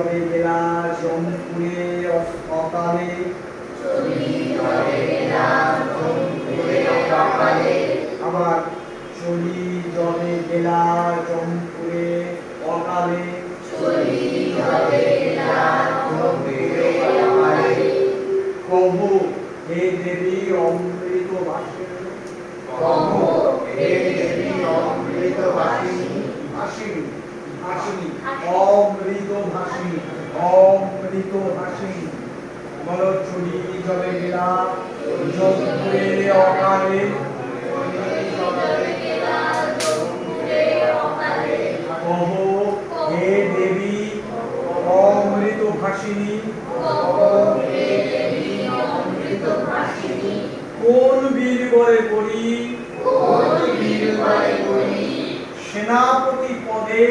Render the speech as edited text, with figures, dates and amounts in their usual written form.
যবে গেলা জমপুরে অকালে আবার চলি যবে গেলা জমপুরে অকালে কহো হে দেবী অমৃত ভাসিনী অমৃত ভাসিনী বলো চলি যবে গেলা জমপুরে অকালে কহো হে দেবী অমৃত ভাসিনী কোন বীর বরে পড়ি সেনাপতি পদে